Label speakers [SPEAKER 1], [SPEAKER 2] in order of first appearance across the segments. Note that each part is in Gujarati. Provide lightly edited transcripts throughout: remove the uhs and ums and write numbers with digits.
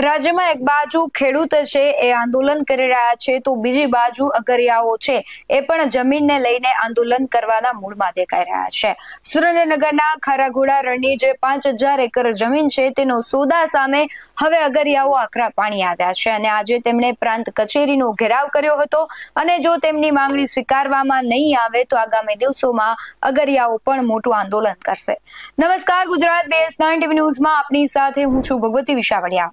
[SPEAKER 1] રાજ્યમાં એક બાજુ ખેડૂત છે એ આંદોલન કરી રહ્યા છે તો બીજી બાજુ અગરિયાઓ છે એ પણ જમીનને લઈને આંદોલન કરવાના મૂડમાં દેખાઈ રહ્યા છે। સુરેન્દ્રનગરના ખારાઘોડા રણની જે 5000 એકર જમીન છે તેનો સોદા સામે હવે અગરિયાઓ આકરા પાણી આવ્યા છે અને આજે તેમણે પ્રાંત કચેરીનો ઘેરાવ કર્યો હતો અને જો તેમની માંગણી સ્વીકારવામાં નહીં આવે તો આગામી દિવસોમાં અગરિયાઓ પણ મોટું આંદોલન કરશે। નમસ્કાર, ગુજરાત BS9 TV ન્યૂઝમાં આપની સાથે હું છું ભગવતી વિશાવડિયા।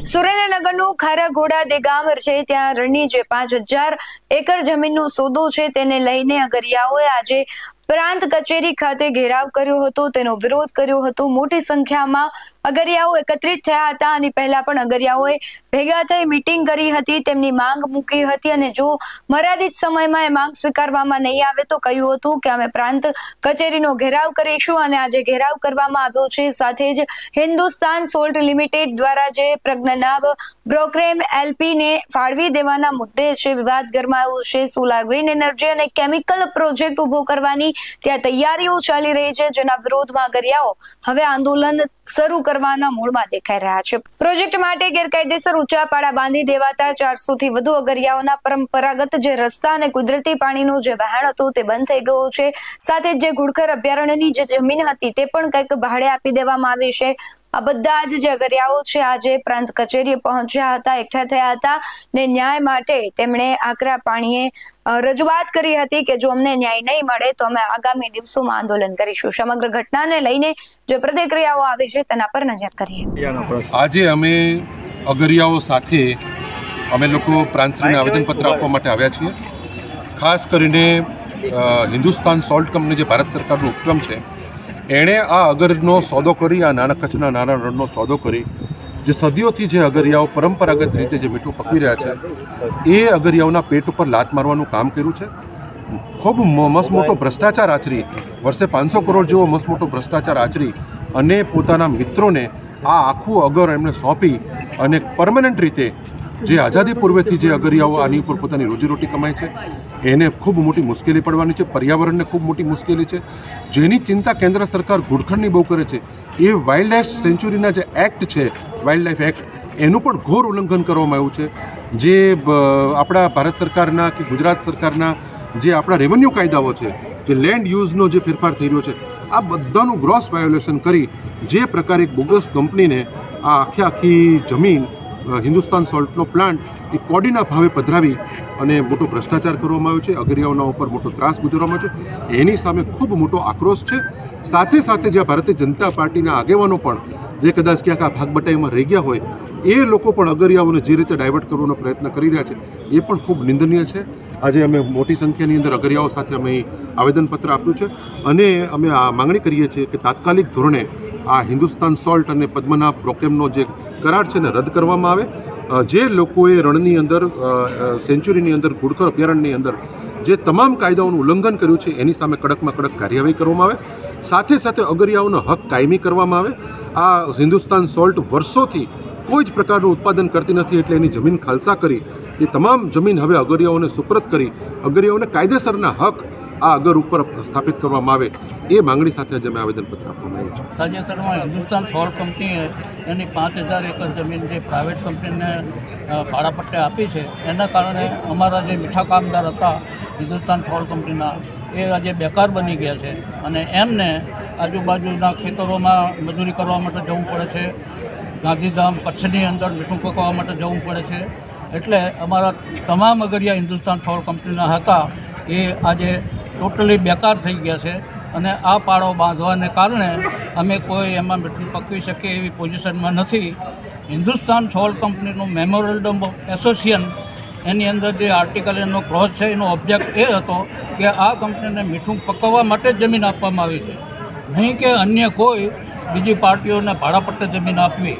[SPEAKER 1] સુરેન્દ્રનગરનું ખારાઘોડા દેગામ છે ત્યાં રણની જે 5000 એકર જમીનનો સોદો છે તેને લઈને અગરિયાઓએ આજે પ્રાંત કચેરી ખાતે ઘેરાવ કર્યો હતો, તેનો વિરોધ કર્યો હતો। મોટી સંખ્યામાં અગરિયાઓ એકત્રિત થયા હતા અને પહેલા પણ અગરિયાઓએ ભેગા થઈ મીટિંગ કરી હતી, તેમની માંગ મૂકી હતી અને જો મર્યાદિત સમયમાં એ માંગ સ્વીકારવામાં નહીં આવે તો કહ્યું હતું કે અમે પ્રાંત કચેરીનો ઘેરાવ કરીશું અને આજે ઘેરાવ કરવામાં આવ્યો છે। સાથે જ હિન્દુસ્તાન સોલ્ટ લિમિટેડ દ્વારા જે પ્રજ્ઞાનાભ બ્રોક્રેમ LP ને ફાળવી દેવાના મુદ્દે છે વિવાદ ગરમાયો છે। સોલાર ગ્રીન એનર્જી અને કેમિકલ પ્રોજેક્ટ ઉભો કરવાની ત્યાં તૈયારીઓ ચાલી રહી છે, જેના વિરોધમાં અગરિયાઓ હવે આંદોલન શરૂ કરવાના મૂડમાં દેખાઈ રહ્યા છે। પ્રોજેક્ટ માટે ગેરકાયદેસર ઊંચા પાડા બાંધી દેવાતા 400 થી વધુ અગરિયાઓના પરંપરાગત જે રસ્તા અને કુદરતી પાણીનો જે વહેણ હતો તે બંધ થઈ ગયો છે। સાથે જ જે ઘુડખર અભયારણ્યની જે જમીન હતી તે પણ કંઈક ભાડે આપી દેવામાં આવી છે। આ બધા જ જે અગરિયાઓ છે આજે પ્રાંત કચેરીએ પહોંચ્યા હતા, એકઠા થયા હતા ને ન્યાય માટે તેમણે આકરા પાણીએ રજૂઆત કરી હતી કે જો અમને ન્યાય નહીં મળે તો અમે આગામી દિવસોમાં આંદોલન કરીશું। સમગ્ર ઘટનાને લઈને જે પ્રતિક્રિયાઓ આવી છે તેના પર નજર કરીએ।
[SPEAKER 2] આજે અમે અગરિયાઓ સાથે અમે લોકો પ્રાંતશ્રીને આવેદનપત્ર આપવા માટે આવ્યા છીએ। ખાસ કરીને હિન્દુસ્તાન સોલ્ટ કંપની જે ભારત સરકારનો ઉપક્રમ છે એણે આ અગરનો સોદો કરી, આ નાના કચ્છના નાના રણનો સોદો કરી જે સદીઓથી જે અગરિયાઓ પરંપરાગત રીતે જે મીઠું પકવી રહ્યા છે એ અગરિયાઓના પેટ ઉપર લાત મારવાનું કામ કર્યું છે। ખૂબ મસ્ત મોટો ભ્રષ્ટાચાર આચરી, વર્ષે 500 કરોડ જેવો મસ્ત મોટો ભ્રષ્ટાચાર આચરી અને પોતાના મિત્રોને આ આખું અગર એમને સોંપી અને પરમનન્ટ રીતે જે આઝાદી પૂર્વેથી જે અગરિયાઓ આની ઉપર પોતાની રોજીરોટી કમાય છે એને ખૂબ મોટી મુશ્કેલી પડવાની છે, પર્યાવરણને ખૂબ મોટી મુશ્કેલી છે। જેની ચિંતા કેન્દ્ર સરકાર ઘૂડખરની બહુ કરે છે એ વાઇલ્ડ લાઇફ સેન્ચ્યુરીના જે એક્ટ છે, વાઇલ્ડ લાઇફ એક્ટ, એનું પણ ઘોર ઉલ્લંઘન કરવામાં આવ્યું છે। જે આપણા ભારત સરકારના કે ગુજરાત સરકારના જે આપણા રેવન્યુ કાયદાઓ છે, જે લેન્ડ યુઝનો જે ફેરફાર થઈ રહ્યો છે, આ બધાનું ગ્રોસ વાયોલેશન કરી જે પ્રકારે એક બોગસ કંપનીને આ આખી જમીન હિન્દુસ્તાન સોલ્ટનો પ્લાન્ટ એ કોડીના ભાવે પધરાવી અને મોટો ભ્રષ્ટાચાર કરવામાં આવ્યો છે, અગરિયાઓના ઉપર મોટો ત્રાસ ગુજારવામાં આવ્યો છે, એની સામે ખૂબ મોટો આક્રોશ છે। સાથે સાથે જે ભારતીય જનતા પાર્ટીના આગેવાનો પણ જે કદાચ ક્યાંક આ ભાગબટાઈમાં રહી ગયા હોય એ લોકો પણ અગરિયાઓને જે રીતે ડાયવર્ટ કરવાનો પ્રયત્ન કરી રહ્યા છે એ પણ ખૂબ નિંદનીય છે। આજે અમે મોટી સંખ્યાની અંદર અગરિયાઓ સાથે અમે આવેદનપત્ર આપ્યું છે અને અમે આ માંગણી કરીએ છીએ કે તાત્કાલિક ધોરણે આ હિન્દુસ્તાન સોલ્ટ અને પદ્મનાભ બ્રોકેમનો જે કરાર છે ને રદ કરવામાં આવે। જે લોકોએ રણની અંદર સેન્ચ્યુરીની અંદર ઘુડખર અભયારણ્યની અંદર જે તમામ કાયદાઓનું ઉલ્લંઘન કર્યું છે એની સામે કડકમાં કડક કાર્યવાહી કરવામાં આવે। સાથે સાથે અગરિયાઓનો હક કાયમી કરવામાં આવે। આ હિન્દુસ્તાન સોલ્ટ વર્ષોથી કોઈ જ પ્રકારનું ઉત્પાદન કરતી નથી એટલે એની જમીન ખાલસા કરી એ તમામ જમીન હવે અગરિયાઓને સુપરત કરી અગરિયાઓને કાયદેસરના હક આ અગર ઉપર સ્થાપિત કરવામાં આવે એ માંગણી સાથે આજે અમે આવેદનપત્ર આપવામાં આવ્યું છે।
[SPEAKER 3] તાજેતરમાં હિન્દુસ્તાન સોલ્ટ કંપનીએ એની 5000 એકર જમીન જે પ્રાઇવેટ કંપનીને ભાડાપટ્ટે આપી છે એના કારણે અમારા જે મીઠા કામદાર હતા હિન્દુસ્તાન સોલ્ટ કંપનીના એ આજે બેકાર બની ગયા છે અને એમને આજુબાજુના ખેતરોમાં મજૂરી કરવા માટે જવું પડે છે, ગાંધીધામ કચ્છની અંદર મીઠું પકવવા માટે જવું પડે છે। એટલે અમારા તમામ અગરિયા હિન્દુસ્તાન સોલ્ટ કંપનીના હતા એ આજે ટોટલી બેકાર થઈ ગયા છે અને આ પાળો બાંધવાને કારણે અમે કોઈ એમાં મીઠું પકવી શકીએ એવી પોઝિશનમાં નથી। હિન્દુસ્તાન સોલ્ટ કંપનીનું મેમોરેન્ડમ ઓફ એસોસિએશન એની અંદર જે આર્ટિકલ એનો ક્લોઝ છે એનો ઓબ્જેક્ટ એ હતો કે આ કંપનીને મીઠું પકવવા માટે જ જમીન આપવામાં આવી છે, નહીં કે અન્ય કોઈ બીજી પાર્ટીઓને ભાડાપટ્ટે જમીન આપવી।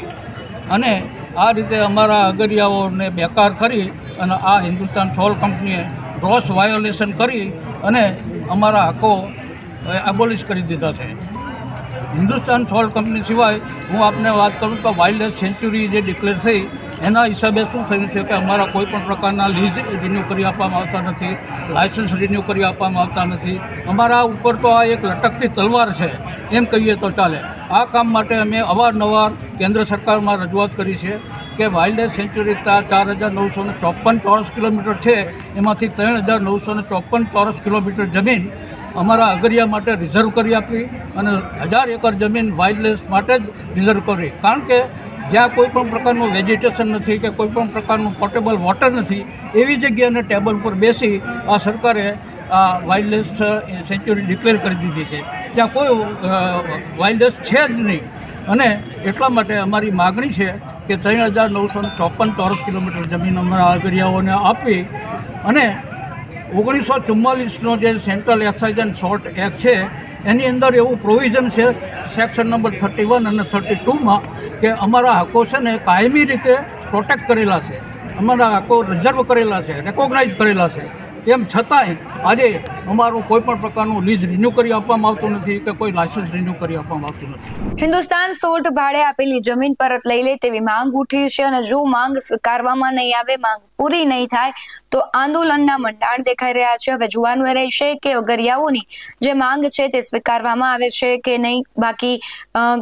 [SPEAKER 3] અને આ રીતે અમારા અગરિયાઓને બેકાર કરી અને આ હિન્દુસ્તાન સોલ્ટ કંપનીએ ગ્રોસ વાયોલેશન કરી અને અમારા હકો એબોલિશ કરી દીધા છે। હિન્દુસ્તાન સોલ્ટ કંપની સિવાય હું આપને વાત કરું તો વાઇલ્ડ લાઇફ સેન્ચ્યુરી જે ડિક્લેર થઈ એના હિસાબે શું થયું છે કે અમારા કોઈ પણ પ્રકારના લીઝ રિન્યૂ કરી આપવામાં આવતા નથી, લાયસન્સ રિન્યૂ કરી આપવામાં આવતા નથી. અમારા ઉપર તો આ એક લટકતી તલવાર છે એમ કહીએ તો ચાલે. આ કામ માટે અમે અવારનવાર કેન્દ્ર સરકારમાં રજૂઆત કરી છે કે વાઇલ્ડ લાઇફ સેન્ચ્યુરી 4,954 ચોરસ કિલોમીટર છે, એમાંથી 3,954 ચોરસ કિલોમીટર જમીન અમારા અગરિયા માટે રિઝર્વ કરી આપવી અને 1000 એકર જમીન વાઇલ્ડ લાઇફ માટે જ રિઝર્વ કરવી. કારણ કે જ્યાં કોઈ પણ પ્રકારનું વેજીટેશન નથી કે કોઈ પણ પ્રકારનું પોર્ટેબલ વોટર નથી, એવી જગ્યાને ટેબલ પર બેસી આ સરકારે આ વાઇલ્ડ લાઇફ સેન્ચ્યુરી ડિક્લેર કરી દીધી છે, ત્યાં કોઈ વાઇલ્ડ લાઇફ છે જ નહીં. અને એટલા માટે અમારી માગણી છે કે 3,954 ચોરસ કિલોમીટર જમીન અમારા અગરિયાઓને આપવી અને 1944નો જે central excise and salt act છે એની અંદર એવું પ્રોવિઝન છે સેક્શન નંબર 31 અને 32માં કે અમારા હકો છે ને કાયમી રીતે પ્રોટેક્ટ કરેલા છે, અમારા હકો રિઝર્વ કરેલા છે, રેકોગ્નાઇઝ કરેલા છે. તેમ છતાંય આજે અમારું કોઈ પણ પ્રકારનું લીઝ રિન્યૂ કરી આપવામાં આવતું નથી કે કોઈ લાયસન્સ રિન્યૂ કરી આપવામાં આવતું નથી.
[SPEAKER 1] હિન્દુસ્તાન સોલ્ટ ભાડે આપેલી જમીન પરત લઈ લે તેવી માંગ ઉઠી છે અને જો માંગ સ્વીકારવામાં નહીં આવે, માંગ પૂરી નહીં થાય તો આંદોલનના મંડાણ દેખાઈ રહ્યા છે. હવે જોવાનું એ રહેશે કે અગરિયાઓની જે માંગ છે તે સ્વીકારવામાં આવે છે કે નહીં. બાકી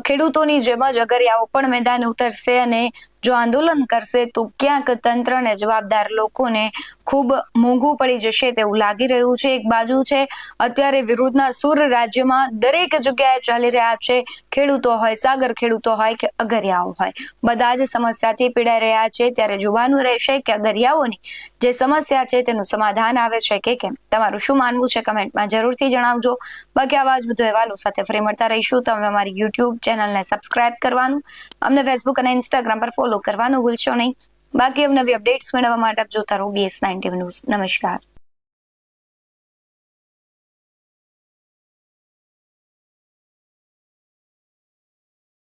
[SPEAKER 1] ખેડૂતોની જેમ જ અગરિયાઓ પણ મેદાને ઉતરશે અને જો આંદોલન કરશે તો ક્યાંક તંત્રને જવાબદાર લોકોને ખૂબ મોંઘું પડી જશે તેવું લાગી રહ્યું છે. એક બાજુ છે અત્યારે વિરોધના સૂર રાજ્યમાં દરેક જગ્યાએ ચાલી રહ્યા છે. ખેડૂતો હોય, સાગર ખેડૂતો હોય કે અગરિયાઓ હોય, બધા જ સમસ્યાથી પીડાઈ રહ્યા છે. ત્યારે જોવાનું રહેશે કે અગરિયાઓની જે સમસ્યા છે તેનું સમાધાન આવે છે કે કેમ. તમારું શું માનવું છે કમેન્ટમાં જરૂરથી જણાવજો. બાકી આવા જ બધો અહેવાલો સાથે ફરી મળતા રહીશું. તમે અમારી યુટ્યુબ ચેનલને સબસ્ક્રાઇબ કરવાનું, અમને ફેસબુક અને ઇન્સ્ટાગ્રામ પર ફોલો કરવાનું ભૂલશો નહીં. બાકી અવનવી અપડેટ્સ મેળવવા માટે આપ જોતા રહો BS9 ન્યૂઝ. નમસ્કાર.